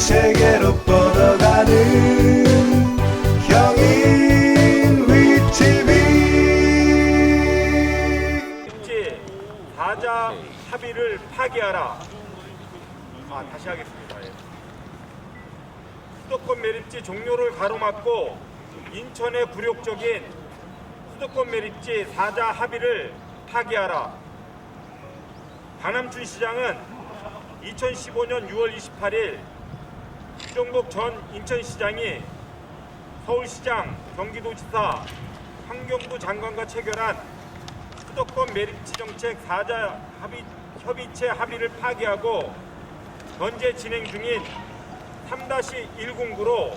세계로 뻗어가는 경인 위TV. 일제 사자 합의를 파기하라. 다시 하겠습니다. 수도권 매립지 종료를 가로막고 인천의 굴욕적인 수도권 매립지 사자 합의를 파기하라. 강남춘 시장은 2015년 6월 28일 유정복 전 인천시장이 서울시장, 경기도지사, 환경부 장관과 체결한 수도권 매립지 정책 사자 협의체 합의를 파기하고 현재 진행 중인 3-109로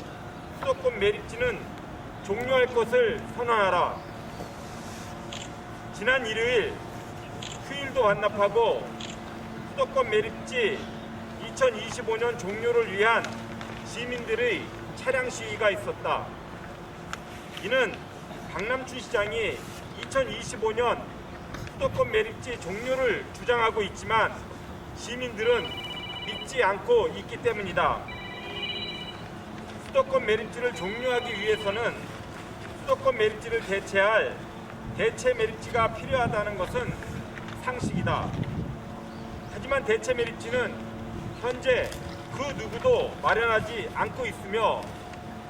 수도권 매립지는 종료할 것을 선언하라. 지난 일요일 휴일도 완납하고 수도권 매립지 2025년 종료를 위한 시민들의 차량 시위가 있었다. 이는 강남춘 시장이 2025년 수도권 매립지 종료를 주장하고 있지만 시민들은 믿지 않고 있기 때문이다. 수도권 매립지를 종료하기 위해서는 수도권 매립지를 대체할 대체 매립지가 필요하다는 것은 상식이다. 하지만 대체 매립지는 현재 그 누구도 마련하지 않고 있으며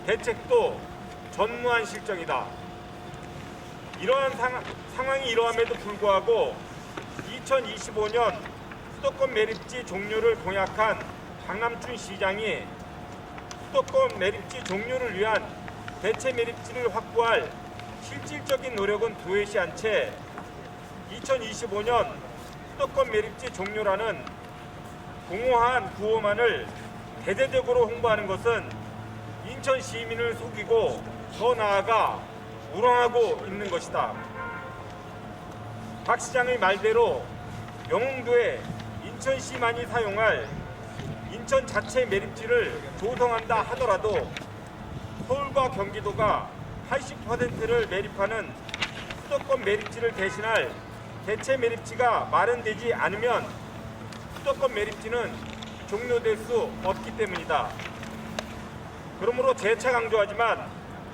대책도 전무한 실정이다. 이러한 상황이 이러함에도 불구하고 2025년 수도권 매립지 종료를 공약한 강남춘 시장이 수도권 매립지 종료를 위한 대체 매립지를 확보할 실질적인 노력은 도외시한 채 2025년 수도권 매립지 종료라는 공허한 구호만을 대대적으로 홍보하는 것은 인천 시민을 속이고 더 나아가 우롱하고 있는 것이다. 박 시장의 말대로 영흥도에 인천시만이 사용할 인천 자체 매립지를 조성한다 하더라도 서울과 경기도가 80%를 매립하는 수도권 매립지를 대신할 대체 매립지가 마련되지 않으면 수도권 매립지는 종료될 수 없기 때문이다. 그러므로 재차 강조하지만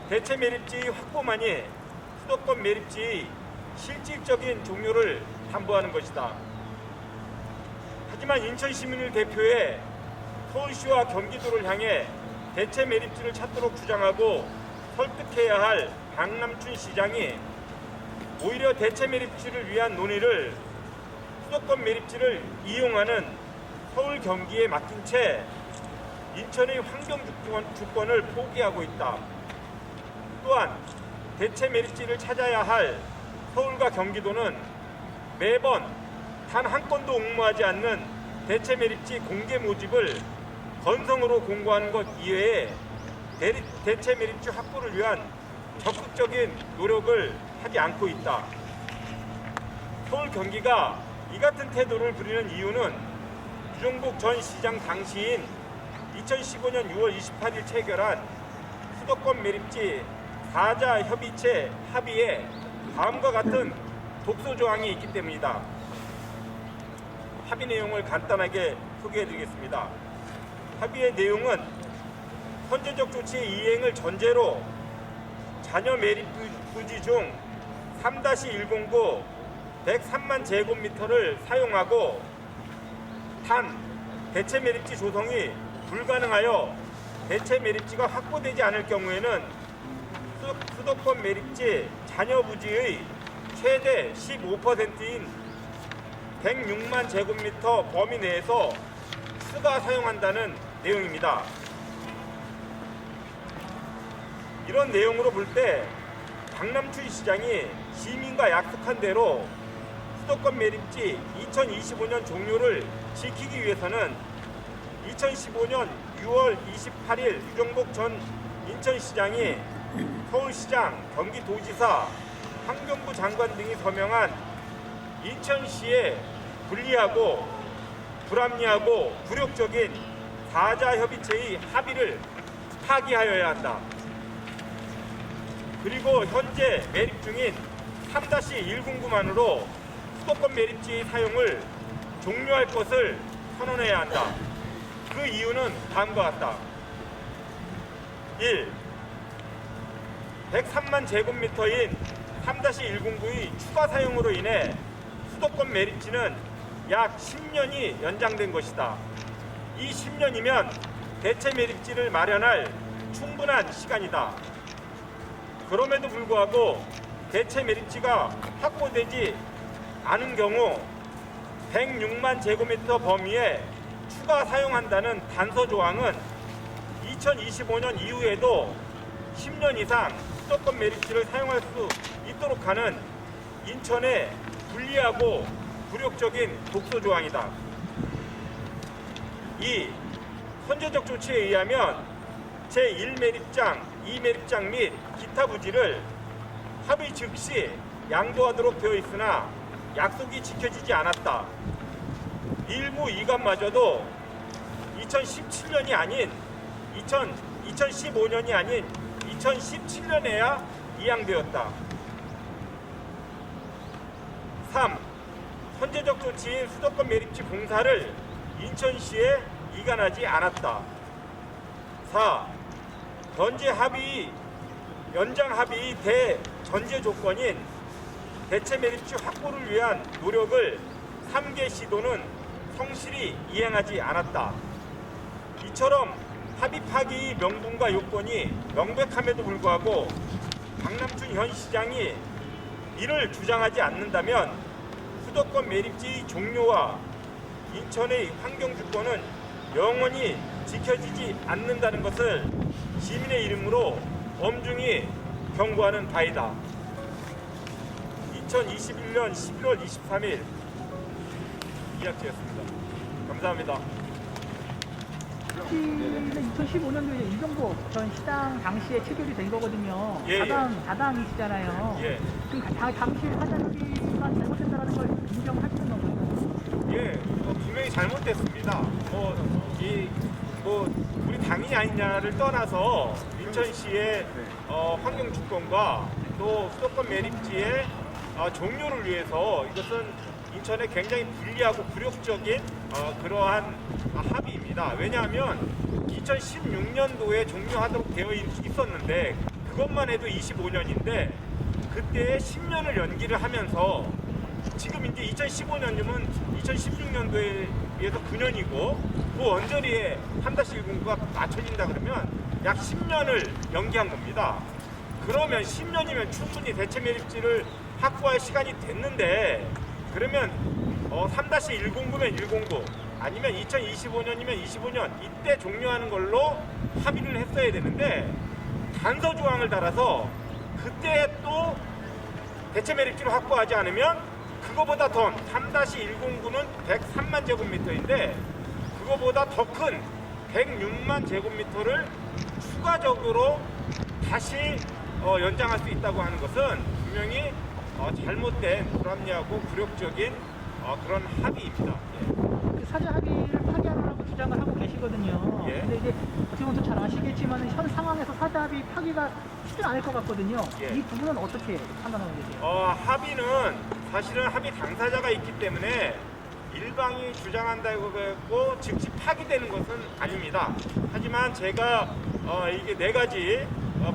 대체 매립지 확보만이 수도권 매립지의 실질적인 종료를 담보하는 것이다. 하지만 인천 시민을 대표해 서울시와 경기도를 향해 대체 매립지를 찾도록 주장하고 설득해야 할 강남춘 시장이 오히려 대체 매립지를 위한 논의를 수도권 매립지를 이용하는 서울 경기에 맡긴 채 인천의 환경 주권을 포기하고 있다. 또한 대체 매립지를 찾아야 할 서울과 경기도는 매번 단 한 건도 옹호하지 않는 대체 매립지 공개 모집을 건성으로 공고하는 것 이외에 대체 매립지 확보를 위한 적극적인 노력을 하지 않고 있다. 서울 경기가 이 같은 태도를 부리는 이유는 유정복 전 시장 당시인 2015년 6월 28일 체결한 수도권 매립지 사자 협의체 합의에 다음과 같은 독소 조항이 있기 때문이다. 합의 내용을 간단하게 소개해드리겠습니다. 합의의 내용은 선제적 조치의 이행을 전제로 잔여 매립 부지 중 3-109 103만 제곱미터를 사용하고 단 대체 매립지 조성이 불가능하여 대체 매립지가 확보되지 않을 경우에는 수도권 매립지 잔여 부지의 최대 15%인 106만 제곱미터 범위 내에서 추가 사용한다는 내용입니다. 이런 내용으로 볼 때 강남춘 시장이 시민과 약속한 대로 수도권 매립지 2025년 종료를 지키기 위해서는 2015년 6월 28일 유정복 전 인천시장이 서울시장, 경기도지사, 환경부 장관 등이 서명한 인천시의 불리하고 불합리하고 굴욕적인 사자협의체의 합의를 파기하여야 한다. 그리고 현재 매립 중인 3-109만으로 수도권 매립지의 사용을 종료할 것을 선언해야 한다. 그 이유는 다음과 같다. 1. 103만 제곱미터인 3-109의 추가 사용으로 인해 수도권 매립지는 약 10년이 연장된 것이다. 이 10년이면 대체 매립지를 마련할 충분한 시간이다. 그럼에도 불구하고 대체 매립지가 확보되지 않은 경우 106만 제곱미터 범위에 추가 사용한다는 단서 조항은 2025년 이후에도 10년 이상 수도권 매립지를 사용할 수 있도록 하는 인천의 불리하고 굴욕적인 독소 조항이다. 2. 선제적 조치에 의하면 제1매립장, 2매립장 및 기타 부지를 합의 즉시 양도하도록 되어 있으나 약속이 지켜지지 않았다. 일부 이관마저도 2017년이 아닌 2015년이 아닌 2017년에야 이양되었다. 3. 선제적 조치인 수도권 매립지 공사를 인천시에 이관하지 않았다. 4. 연장 합의 대전제 조건인 대체 매립지 확보를 위한 노력을 3개 시도는 성실히 이행하지 않았다. 이처럼 합의 파기의 명분과 요건이 명백함에도 불구하고 박남춘 현 시장이 이를 주장하지 않는다면 수도권 매립지 종료와 인천의 환경 주권은 영원히 지켜지지 않는다는 것을 시민의 이름으로 엄중히 경고하는 바이다. 2021년 11월 23일 이학지였습니다. 감사합니다. 2015년도에 이정도 전 시장 당시에 체결이 된 거거든요. 예, 다당이시잖아요. 예. 그 당시 사장님만 잘못했다는 걸 인정하시는 건가요? 예, 분명히 잘못됐습니다. 우리 당이 아니냐를 떠나서 인천시의 환경 주권과 또 수도권 매립지의 종료를 위해서 이것은 인천에 굉장히 불리하고 굴욕적인 그러한 합의입니다. 왜냐하면 2016년도에 종료하도록 되어 있었는데 그것만 해도 25년인데 그때 10년을 연기를 하면서 지금 이제 2015년이면 2016년도에 비해서 9년이고 그 언저리에 3-109가 맞춰진다 그러면 약 10년을 연기한 겁니다. 그러면 10년이면 충분히 대체 매립지를 확보할 시간이 됐는데 그러면 3-109면 109 아니면 2025년이면 25년 이때 종료하는 걸로 합의를 했어야 되는데 단서 조항을 달아서 그때 또 대체 매립지를 확보하지 않으면 그거보다 더 3-109는 103만 제곱미터인데 그거보다 더 큰 106만 제곱미터를 추가적으로 다시 연장할 수 있다고 하는 것은 분명히 잘못된 불합리하고 굴욕적인 그런 합의입니다. 그 사자 합의를 파기하라고 주장을 하고 계시거든요. 예. 근데 이제 어떻게 보면 잘 아시겠지만 현 상황에서 사자 합의 파기가 쉽지 않을 것 같거든요. 예. 이 부분은 어떻게 판단하고 계세요? 합의는 사실은 합의 당사자가 있기 때문에 일방이 주장한다고 했고 즉시 파기되는 것은 아닙니다. 하지만 제가 이게 4가지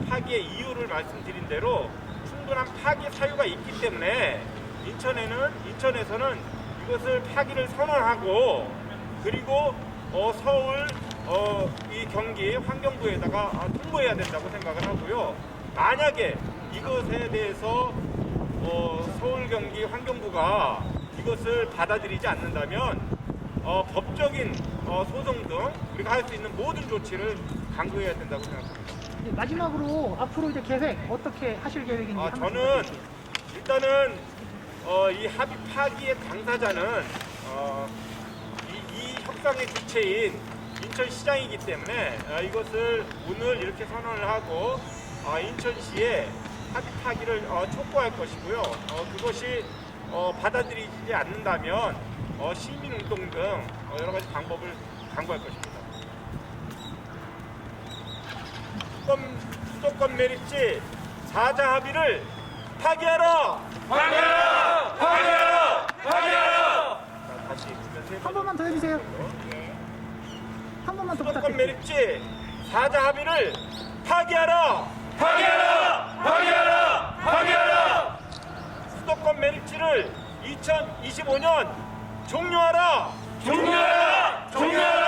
파기의 이유를 말씀드린 대로 충분한 파기 사유가 있기 때문에 인천에서는 이것을 파기를 선언하고 그리고 서울 이 경기 환경부에다가 통보해야 된다고 생각을 하고요. 만약에 이것에 대해서 서울 경기 환경부가 이것을 받아들이지 않는다면 법적인 소송 등 우리가 할 수 있는 모든 조치를 강구해야 된다고 생각합니다. 이제 마지막으로 앞으로 이제 계획 어떻게 하실 계획인지 한번 저는 부탁드릴게요. 일단은 이 합의 파기의 당사자는 이 협상의 주체인 인천시장이기 때문에 이것을 오늘 이렇게 선언을 하고 인천시에 합의 파기를 촉구할 것이고요. 그것이 받아들이지 않는다면 시민운동 등 여러 가지 방법을 강구할 것입니다. 수도권 매립지 4자 합의를 파기하라! 파기하라! 파기하라! 파기하라! 자, 다시 보면 한 번만 더 해주세요. 한 번만 더 수도권 부탁드릴게요. 매립지 사자 합의를 파기하라! 파기하라! 파기하라! 파기하라! 수도권 매립지를 2025년 종료하라! 종료하라! 종료하라!